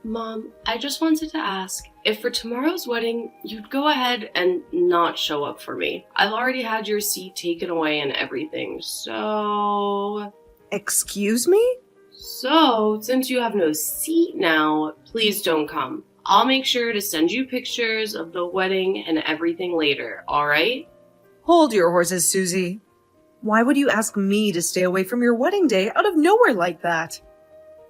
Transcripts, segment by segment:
Mom, I just wanted to ask if for tomorrow's wedding you'd go ahead and not show up for me. I've already had your seat taken away and everything, so... Excuse me? So, since you have no seat now, please don't come. I'll make sure to send you pictures of the wedding and everything later, alright? Hold your horses, Susie. Why would you ask me to stay away from your wedding day out of nowhere like that?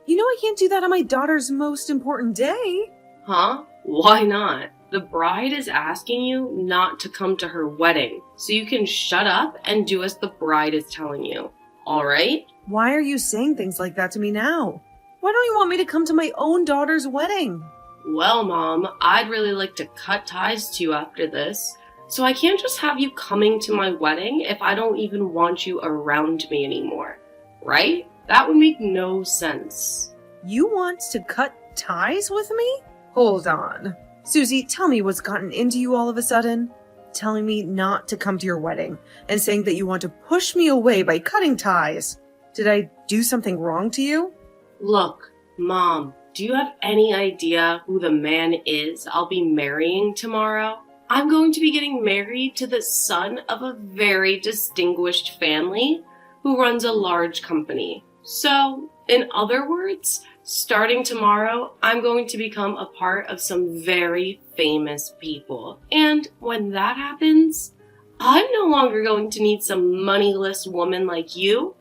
You know I can't do that on my daughter's most important day. Huh? Why not? The bride is asking you not to come to her wedding, so you can shut up and do as the bride is telling you. Alright? Why are you saying things like that to me now? Why don't you want me to come to my own daughter's wedding? Well, Mom, I'd really like to cut ties to you after this, so I can't just have you coming to my wedding if I don't even want you around me anymore. Right? That would make no sense. You want to cut ties with me? Hold on. Susie, tell me what's gotten into you all of a sudden. Telling me not to come to your wedding and saying that you want to push me away by cutting ties. Did I do something wrong to you? Look, Mom, do you have any idea who the man is I'll be marrying tomorrow? I'm going to be getting married to the son of a very distinguished family who runs a large company. So, in other words, starting tomorrow, I'm going to become a part of some very famous people. And when that happens, I'm no longer going to need some moneyless woman like you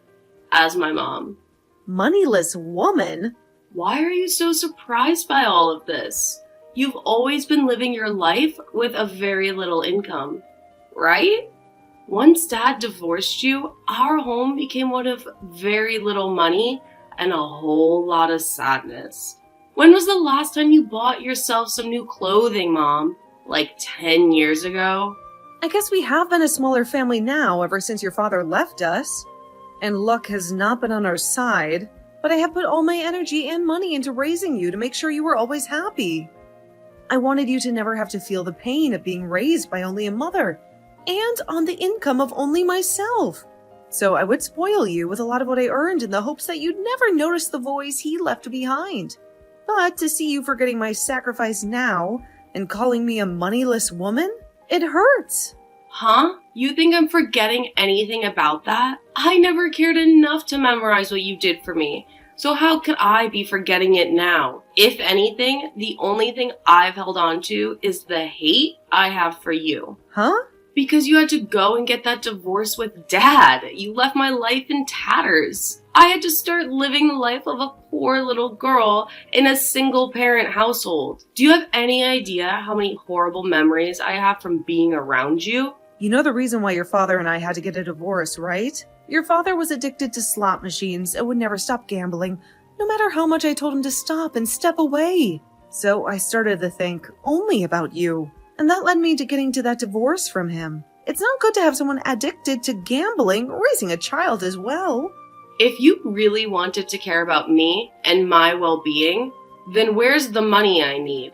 as my mom. Moneyless woman? Why are you so surprised by all of this? You've always been living your life with a very little income, right? Once Dad divorced you, our home became one of very little money and a whole lot of sadness. When was the last time you bought yourself some new clothing, Mom? Like 10 years ago? I guess we have been a smaller family now ever since your father left us. And luck has not been on our side, but I have put all my energy and money into raising you to make sure you were always happy. I wanted you to never have to feel the pain of being raised by only a mother and on the income of only myself. So I would spoil you with a lot of what I earned in the hopes that you'd never notice the voice he left behind. But to see you forgetting my sacrifice now and calling me a moneyless woman, it hurts. Huh? You think I'm forgetting anything about that? I never cared enough to memorize what you did for me. So how could I be forgetting it now? If anything, the only thing I've held on to is the hate I have for you. Huh? Because you had to go and get that divorce with Dad. You left my life in tatters. I had to start living the life of a poor little girl in a single-parent household. Do you have any idea how many horrible memories I have from being around you? You know the reason why your father and I had to get a divorce, right? Your father was addicted to slot machines and would never stop gambling, no matter how much I told him to stop and step away. So I started to think only about you. And that led me to getting to that divorce from him. It's not good to have someone addicted to gambling raising a child as well. If you really wanted to care about me and my well-being, then where's the money I need?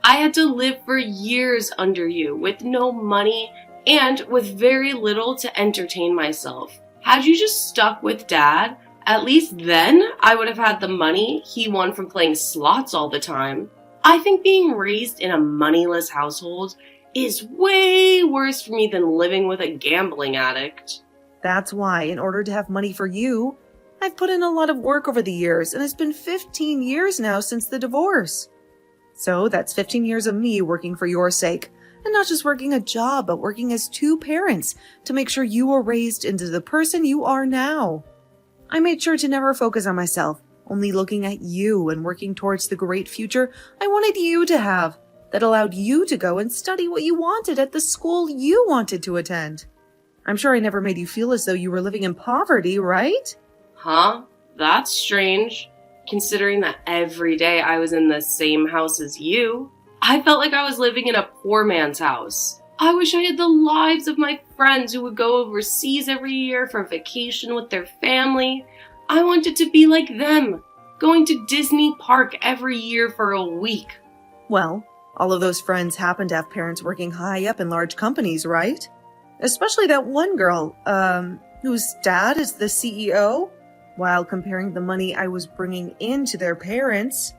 I had to live for years under you with no money and with very little to entertain myself. Had you just stuck with Dad, at least then I would have had the money he won from playing slots all the time. I think being raised in a moneyless household is way worse for me than living with a gambling addict. That's why, in order to have money for you, I've put in a lot of work over the years, and it's been 15 years now since the divorce. So that's 15 years of me working for your sake, and not just working a job, but working as two parents to make sure you were raised into the person you are now. I made sure to never focus on myself, only looking at you and working towards the great future I wanted you to have, that allowed you to go and study what you wanted at the school you wanted to attend. I'm sure I never made you feel as though you were living in poverty, right? Huh? That's strange, considering that every day I was in the same house as you. I felt like I was living in a poor man's house. I wish I had the lives of my friends who would go overseas every year for vacation with their family. I wanted to be like them, going to Disney Park every year for a week. Well, all of those friends happen to have parents working high up in large companies, right? Especially that one girl, whose dad is the CEO. While comparing the money I was bringing in to their parents,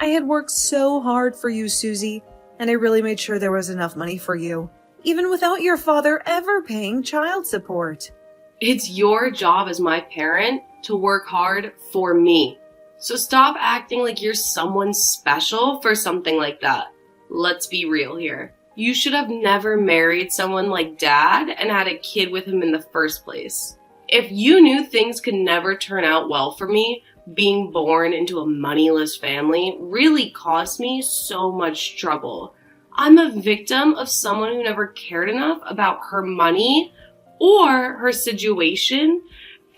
I had worked so hard for you, Susie, and I really made sure there was enough money for you, even without your father ever paying child support. It's your job as my parent to work hard for me. So stop acting like you're someone special for something like that. Let's be real here. You should have never married someone like Dad and had a kid with him in the first place. If you knew things could never turn out well for me, being born into a moneyless family really caused me so much trouble. I'm a victim of someone who never cared enough about her money or her situation,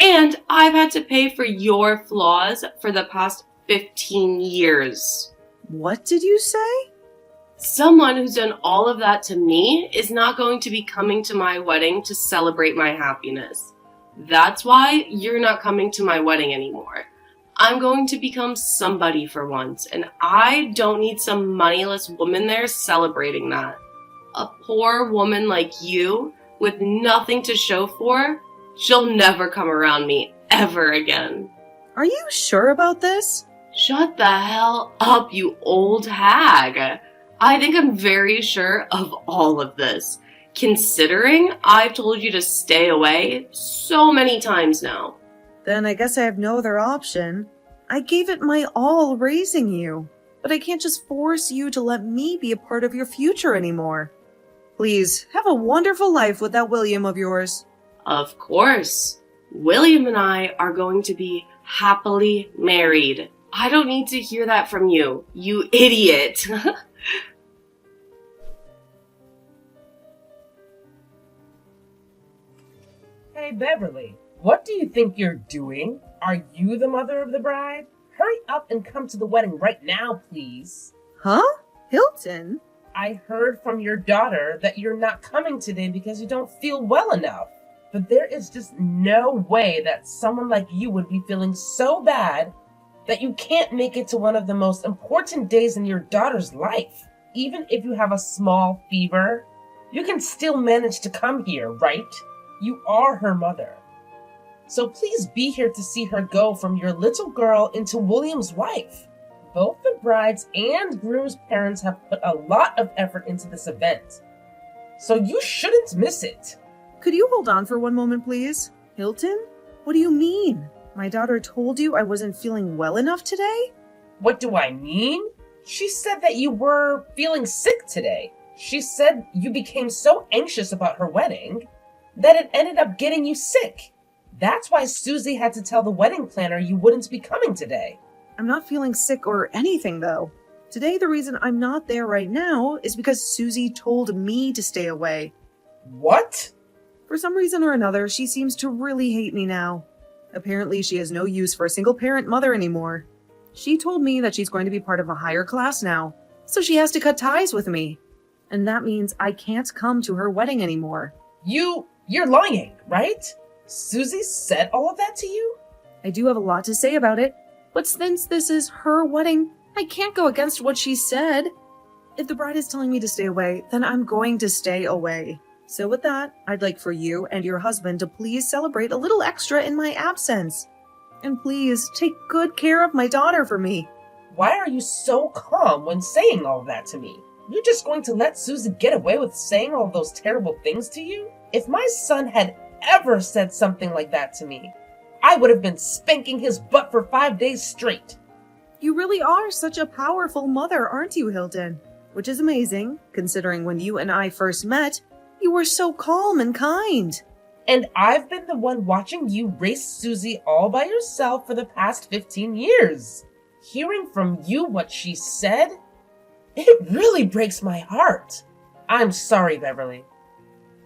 and I've had to pay for your flaws for the past 15 years. What did you say? Someone who's done all of that to me is not going to be coming to my wedding to celebrate my happiness. That's why you're not coming to my wedding anymore. I'm going to become somebody for once, and I don't need some moneyless woman there celebrating that. A poor woman like you, with nothing to show for, she'll never come around me ever again. Are you sure about this? Shut the hell up, you old hag. I think I'm very sure of all of this, considering I've told you to stay away so many times now. Then I guess I have no other option. I gave it my all raising you, but I can't just force you to let me be a part of your future anymore. Please, have a wonderful life with that William of yours. Of course. William and I are going to be happily married. I don't need to hear that from you, you idiot. Hey, Beverly, what do you think you're doing? Are you the mother of the bride? Hurry up and come to the wedding right now, please. Huh? Hilton? I heard from your daughter that you're not coming today because you don't feel well enough. But there is just no way that someone like you would be feeling so bad that you can't make it to one of the most important days in your daughter's life. Even if you have a small fever, you can still manage to come here, right? You are her mother. So please be here to see her go from your little girl into William's wife. Both the bride's and groom's parents have put a lot of effort into this event, so you shouldn't miss it. Could you hold on for one moment, please? Hilton? What do you mean? My daughter told you I wasn't feeling well enough today? What do I mean? She said that you were feeling sick today. She said you became so anxious about her wedding that it ended up getting you sick. That's why Susie had to tell the wedding planner you wouldn't be coming today. I'm not feeling sick or anything, though. Today, the reason I'm not there right now is because Susie told me to stay away. What? For some reason or another, she seems to really hate me now. Apparently, she has no use for a single-parent mother anymore. She told me that she's going to be part of a higher class now, so she has to cut ties with me. And that means I can't come to her wedding anymore. You're lying, right? Susie said all of that to you? I do have a lot to say about it, but since this is her wedding, I can't go against what she said. If the bride is telling me to stay away, then I'm going to stay away. So with that, I'd like for you and your husband to please celebrate a little extra in my absence. And please take good care of my daughter for me. Why are you so calm when saying all of that to me? You're just going to let Susie get away with saying all those terrible things to you? If my son had ever said something like that to me, I would have been spanking his butt for 5 days straight. You really are such a powerful mother, aren't you, Hilton? Which is amazing, considering when you and I first met, you were so calm and kind. And I've been the one watching you raise Susie all by yourself for the past 15 years. Hearing from you what she said, it really breaks my heart. I'm sorry, Beverly,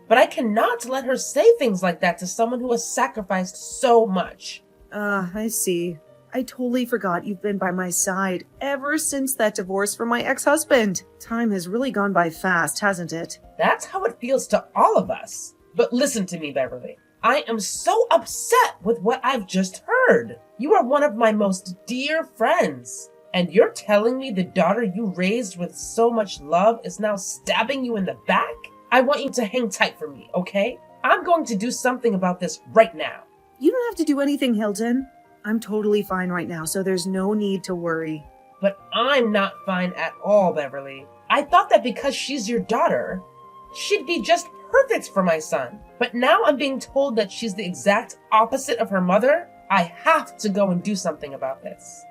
but I cannot let her say things like that to someone who has sacrificed so much. I see. I totally forgot you've been by my side ever since that divorce from my ex-husband. Time has really gone by fast, hasn't it? That's how it feels to all of us. But listen to me, Beverly. I am so upset with what I've just heard. You are one of my most dear friends, and you're telling me the daughter you raised with so much love is now stabbing you in the back? I want you to hang tight for me, okay? I'm going to do something about this right now. You don't have to do anything, Hilton. I'm totally fine right now, so there's no need to worry. But I'm not fine at all, Beverly. I thought that because she's your daughter, she'd be just perfect for my son. But now I'm being told that she's the exact opposite of her mother. I have to go and do something about this.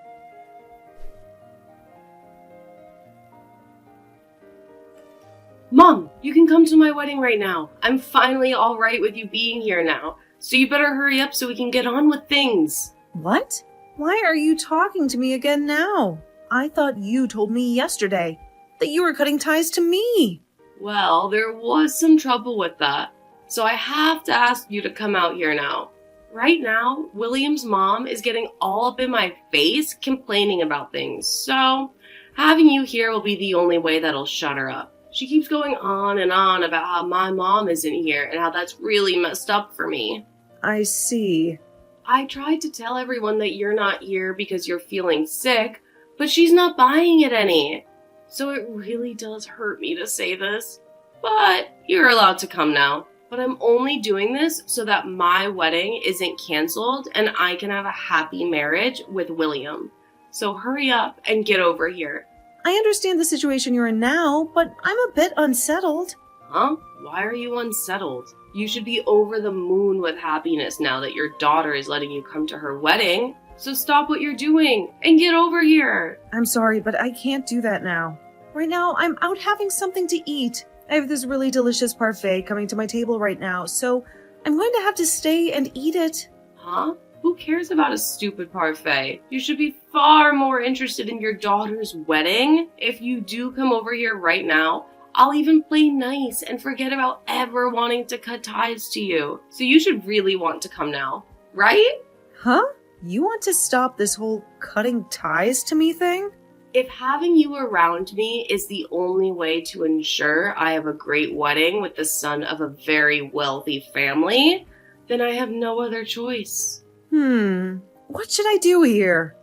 Mom, you can come to my wedding right now. I'm finally all right with you being here now. So you better hurry up so we can get on with things. What? Why are you talking to me again now? I thought you told me yesterday that you were cutting ties to me. Well, there was some trouble with that. So I have to ask you to come out here now. Right now, William's mom is getting all up in my face complaining about things. So having you here will be the only way that'll shut her up. She keeps going on and on about how my mom isn't here and how that's really messed up for me. I see. I tried to tell everyone that you're not here because you're feeling sick, but she's not buying it any. So it really does hurt me to say this, but you're allowed to come now. But I'm only doing this so that my wedding isn't canceled and I can have a happy marriage with William. So hurry up and get over here. I understand the situation you're in now, but I'm a bit unsettled. Huh? Why are you unsettled? You should be over the moon with happiness now that your daughter is letting you come to her wedding. So stop what you're doing and get over here. I'm sorry, but I can't do that now. Right now, I'm out having something to eat. I have this really delicious parfait coming to my table right now, so I'm going to have to stay and eat it. Huh? Who cares about a stupid parfait? You should be far more interested in your daughter's wedding. If you do come over here right now, I'll even play nice and forget about ever wanting to cut ties to you. So you should really want to come now, right? Huh? You want to stop this whole cutting ties to me thing? If having you around me is the only way to ensure I have a great wedding with the son of a very wealthy family, then I have no other choice. What should I do here?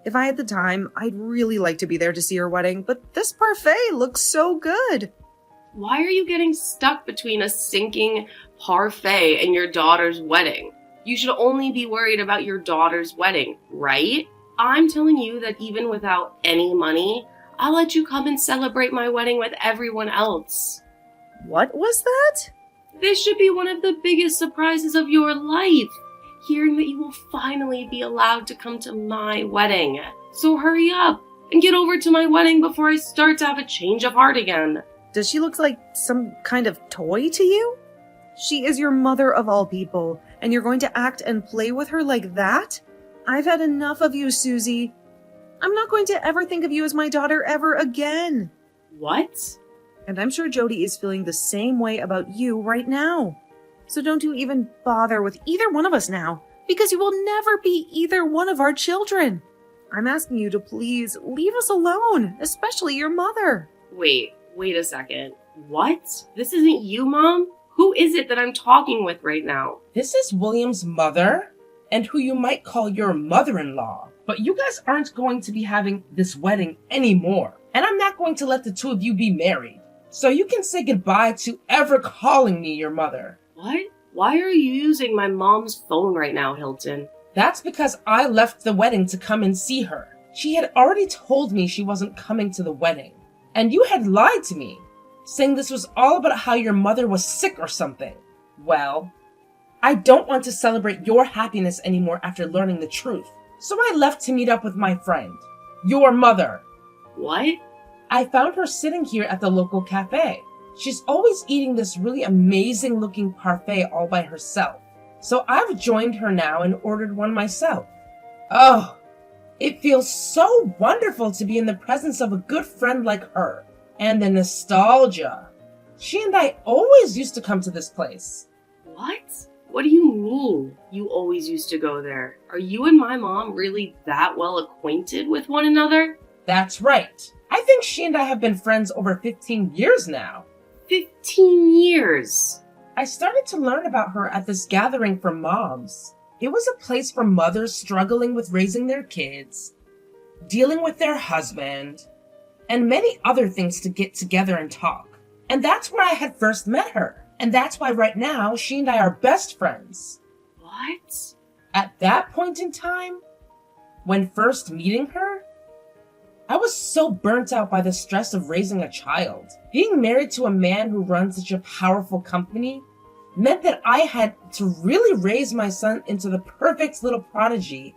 If I had the time, I'd really like to be there to see her wedding, but this parfait looks so good. Why are you getting stuck between a sinking parfait and your daughter's wedding? You should only be worried about your daughter's wedding, right? I'm telling you that even without any money, I'll let you come and celebrate my wedding with everyone else. What was that? This should be one of the biggest surprises of your life. Hearing that you will finally be allowed to come to my wedding. So hurry up and get over to my wedding before I start to have a change of heart again. Does she look like some kind of toy to you? She is your mother of all people, and you're going to act and play with her like that? I've had enough of you, Susie. I'm not going to ever think of you as my daughter ever again. What? And I'm sure Jody is feeling the same way about you right now. So don't you even bother with either one of us now, because you will never be either one of our children. I'm asking you to please leave us alone, especially your mother. Wait a second. What? This isn't you, Mom? Who is it that I'm talking with right now? This is William's mother, and who you might call your mother-in-law. But you guys aren't going to be having this wedding anymore. And I'm not going to let the two of you be married. So you can say goodbye to ever calling me your mother. What? Why are you using my mom's phone right now, Hilton? That's because I left the wedding to come and see her. She had already told me she wasn't coming to the wedding. And you had lied to me, saying this was all about how your mother was sick or something. Well, I don't want to celebrate your happiness anymore after learning the truth. So I left to meet up with my friend, your mother. What? I found her sitting here at the local cafe. She's always eating this really amazing looking parfait all by herself. So I've joined her now and ordered one myself. Oh, it feels so wonderful to be in the presence of a good friend like her. And the nostalgia. She and I always used to come to this place. What? What do you mean you always used to go there? Are you and my mom really that well acquainted with one another? That's right. I think she and I have been friends over 15 years now. 15 years. I started to learn about her at this gathering for moms. It was a place for mothers struggling with raising their kids, dealing with their husband, and many other things to get together and talk. And that's where I had first met her. And that's why right now she and I are best friends. What? At that point in time, when first meeting her, I was so burnt out by the stress of raising a child. Being married to a man who runs such a powerful company meant that I had to really raise my son into the perfect little prodigy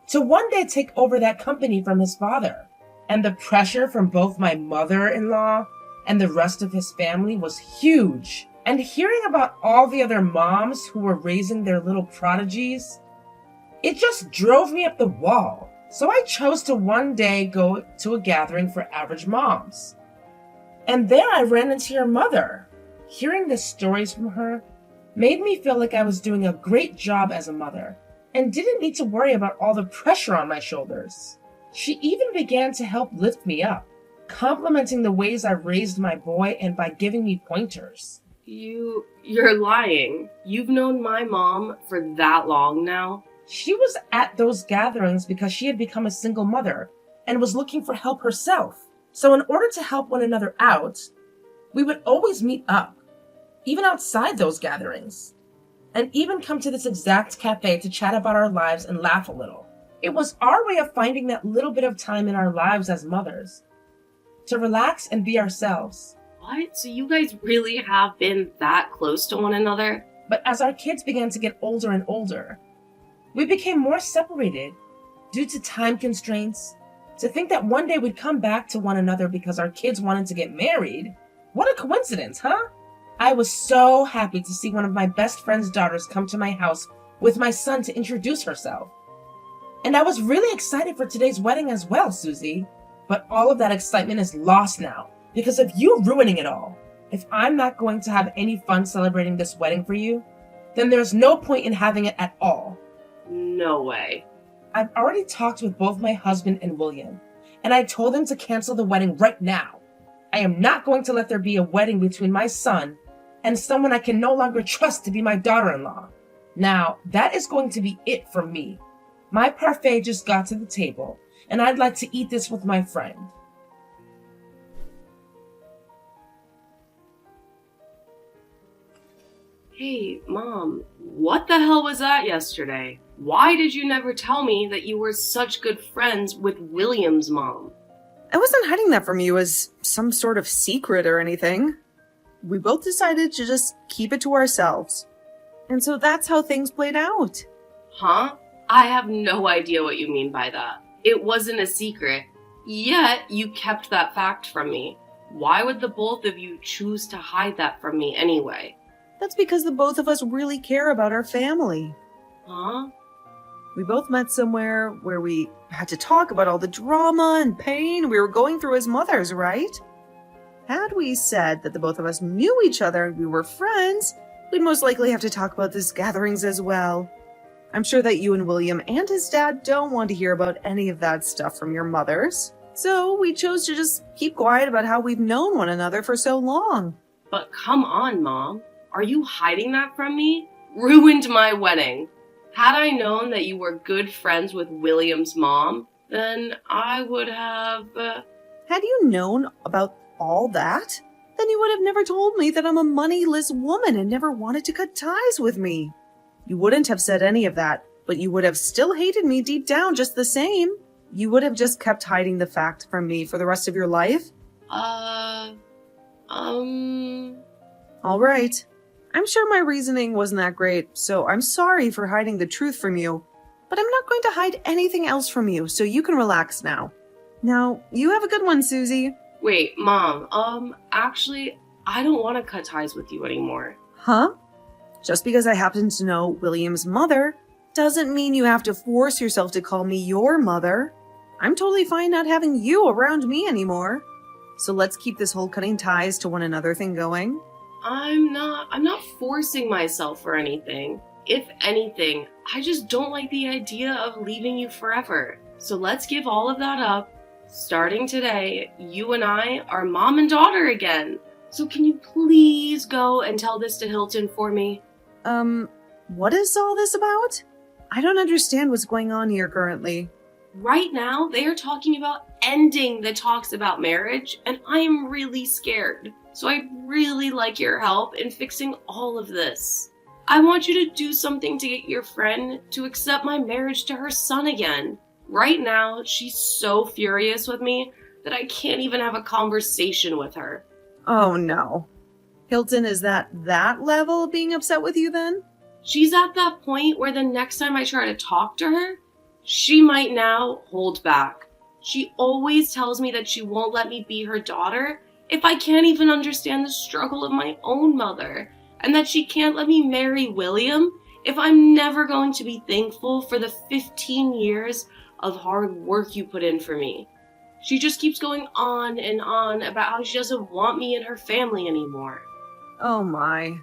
to one day take over that company from his father. And the pressure from both my mother-in-law and the rest of his family was huge. And hearing about all the other moms who were raising their little prodigies, it just drove me up the wall. So I chose to one day go to a gathering for average moms. And there I ran into your mother. Hearing the stories from her made me feel like I was doing a great job as a mother and didn't need to worry about all the pressure on my shoulders. She even began to help lift me up, complimenting the ways I raised my boy and by giving me pointers. You're lying. You've known my mom for that long now? She was at those gatherings because she had become a single mother and was looking for help herself. So in order to help one another out, we would always meet up, even outside those gatherings, and even come to this exact cafe to chat about our lives and laugh a little. It was our way of finding that little bit of time in our lives as mothers to relax and be ourselves. What? So you guys really have been that close to one another? But as our kids began to get older and older, we became more separated due to time constraints. To think that one day we'd come back to one another because our kids wanted to get married. What a coincidence, huh? I was so happy to see one of my best friend's daughters come to my house with my son to introduce herself. And I was really excited for today's wedding as well, Susie. But all of that excitement is lost now because of you ruining it all. If I'm not going to have any fun celebrating this wedding for you, then there's no point in having it at all. No way. I've already talked with both my husband and William, and I told them to cancel the wedding right now. I am not going to let there be a wedding between my son and someone I can no longer trust to be my daughter-in-law. Now, that is going to be it for me. My parfait just got to the table, and I'd like to eat this with my friend. Hey, Mom, what the hell was that yesterday? Why did you never tell me that you were such good friends with William's mom? I wasn't hiding that from you as some sort of secret or anything. We both decided to just keep it to ourselves. And so that's how things played out. Huh? I have no idea what you mean by that. It wasn't a secret, yet you kept that fact from me. Why would the both of you choose to hide that from me anyway? That's because the both of us really care about our family. Huh? We both met somewhere where we had to talk about all the drama and pain we were going through as mothers, right? Had we said that the both of us knew each other and we were friends, we'd most likely have to talk about these gatherings as well. I'm sure that you and William and his dad don't want to hear about any of that stuff from your mothers. So we chose to just keep quiet about how we've known one another for so long. But come on, Mom. Are you hiding that from me? Ruined my wedding. Had I known that you were good friends with William's mom, then I would have... Had you known about all that, then you would have never told me that I'm a moneyless woman and never wanted to cut ties with me. You wouldn't have said any of that, but you would have still hated me deep down just the same. You would have just kept hiding the fact from me for the rest of your life? All right. I'm sure my reasoning wasn't that great, so I'm sorry for hiding the truth from you. But I'm not going to hide anything else from you, so you can relax now. Now, you have a good one, Susie. Wait, Mom, actually, I don't want to cut ties with you anymore. Huh? Just because I happen to know William's mother doesn't mean you have to force yourself to call me your mother. I'm totally fine not having you around me anymore. So let's keep this whole cutting ties to one another thing going. I'm not forcing myself or anything. If anything, I just don't like the idea of leaving you forever. So let's give all of that up. Starting today, you and I are mom and daughter again. So can you please go and tell this to Hilton for me? What is all this about? I don't understand what's going on here currently. Right now, they are talking about ending the talks about marriage, and I am really scared. So I'd really like your help in fixing all of this. I want you to do something to get your friend to accept my marriage to her son again. Right now, she's so furious with me that I can't even have a conversation with her. Oh no. Hilton is that level of being upset with you then? She's at that point where the next time I try to talk to her, she might now hold back. She always tells me that she won't let me be her daughter if I can't even understand the struggle of my own mother, and that she can't let me marry William if I'm never going to be thankful for the 15 years of hard work you put in for me. She just keeps going on and on about how she doesn't want me in her family anymore. Oh my.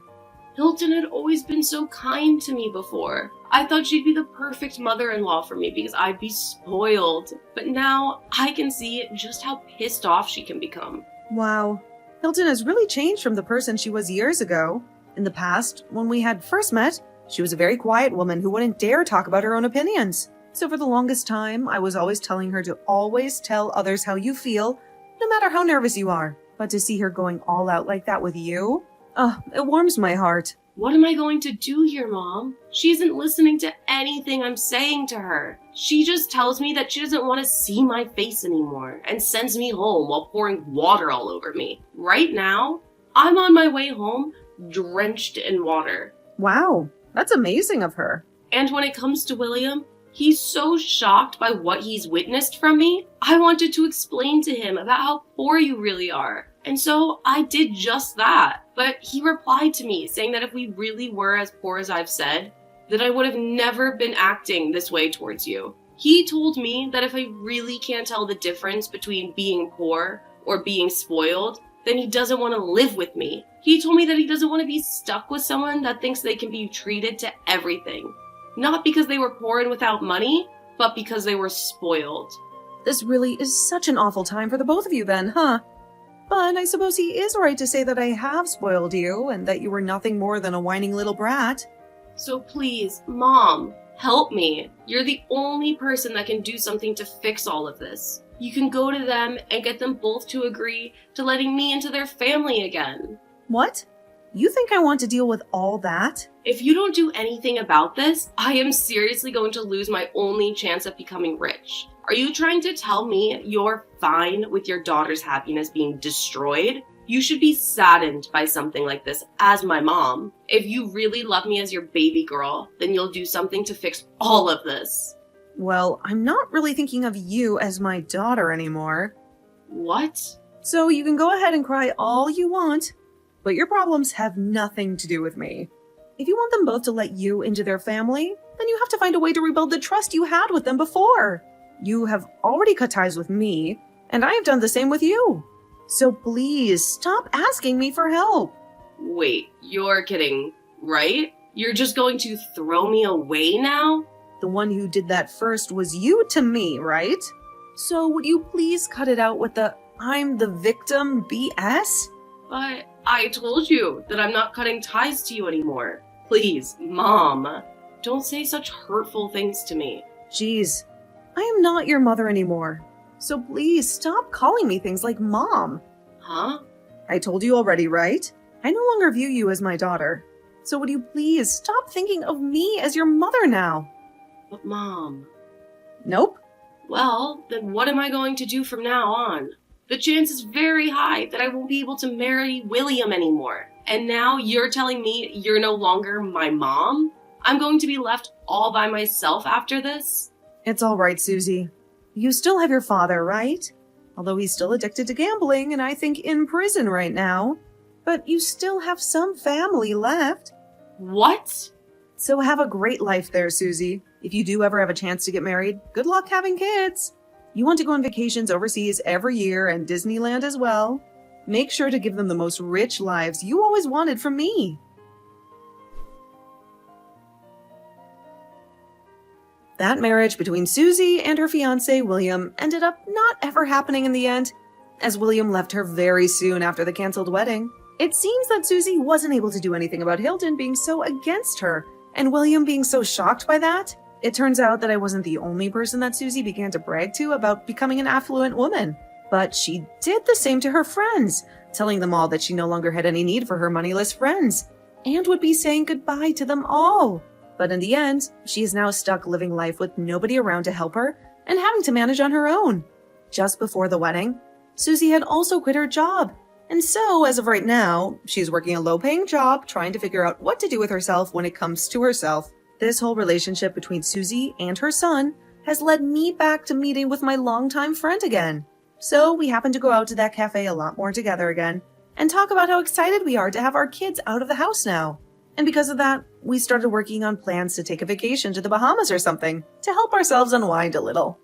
Hilton had always been so kind to me before. I thought she'd be the perfect mother-in-law for me because I'd be spoiled. But now I can see just how pissed off she can become. Wow. Hilton has really changed from the person she was years ago. In the past, when we had first met, she was a very quiet woman who wouldn't dare talk about her own opinions. So for the longest time, I was always telling her to always tell others how you feel, no matter how nervous you are. But to see her going all out like that with you, it warms my heart. What am I going to do here, Mom? She isn't listening to anything I'm saying to her. She just tells me that she doesn't want to see my face anymore and sends me home while pouring water all over me. Right now, I'm on my way home drenched in water. Wow, that's amazing of her. And when it comes to William, he's so shocked by what he's witnessed from me. I wanted to explain to him about how poor you really are. And so I did just that. But he replied to me saying that if we really were as poor as I've said, that I would have never been acting this way towards you. He told me that if I really can't tell the difference between being poor or being spoiled, then he doesn't want to live with me. He told me that he doesn't want to be stuck with someone that thinks they can be treated to everything. Not because they were poor and without money, but because they were spoiled. This really is such an awful time for the both of you then, huh? But I suppose he is right to say that I have spoiled you and that you were nothing more than a whining little brat. So please, Mom, help me. You're the only person that can do something to fix all of this. You can go to them and get them both to agree to letting me into their family again. What? You think I want to deal with all that? If you don't do anything about this, I am seriously going to lose my only chance of becoming rich. Are you trying to tell me you're fine with your daughter's happiness being destroyed? You should be saddened by something like this as my mom. If you really love me as your baby girl, then you'll do something to fix all of this. Well, I'm not really thinking of you as my daughter anymore. What? So you can go ahead and cry all you want, but your problems have nothing to do with me. If you want them both to let you into their family, then you have to find a way to rebuild the trust you had with them before. You have already cut ties with me, and I have done the same with you. So please, stop asking me for help. Wait, you're kidding, right? You're just going to throw me away now? The one who did that first was you to me, right? So would you please cut it out with the I'm the victim BS? But I told you that I'm not cutting ties to you anymore. Please, Mom, don't say such hurtful things to me. Jeez, I am not your mother anymore. So please stop calling me things like Mom. Huh? I told you already, right? I no longer view you as my daughter. So would you please stop thinking of me as your mother now? But Mom... Nope. Well, then what am I going to do from now on? The chance is very high that I won't be able to marry William anymore. And now you're telling me you're no longer my mom? I'm going to be left all by myself after this? It's all right, Susie. You still have your father, right? Although he's still addicted to gambling and I think in prison right now. But you still have some family left. What? So have a great life there, Susie. If you do ever have a chance to get married, good luck having kids. You want to go on vacations overseas every year and Disneyland as well. Make sure to give them the most rich lives you always wanted from me. That marriage between Susie and her fiancé, William, ended up not ever happening in the end, as William left her very soon after the canceled wedding. It seems that Susie wasn't able to do anything about Hilton being so against her, and William being so shocked by that. It turns out that I wasn't the only person that Susie began to brag to about becoming an affluent woman, but she did the same to her friends, telling them all that she no longer had any need for her moneyless friends, and would be saying goodbye to them all. But in the end, she is now stuck living life with nobody around to help her and having to manage on her own. Just before the wedding, Susie had also quit her job. And so, as of right now, she's working a low-paying job trying to figure out what to do with herself when it comes to herself. This whole relationship between Susie and her son has led me back to meeting with my longtime friend again. So we happen to go out to that cafe a lot more together again and talk about how excited we are to have our kids out of the house now. And because of that, we started working on plans to take a vacation to the Bahamas or something to help ourselves unwind a little.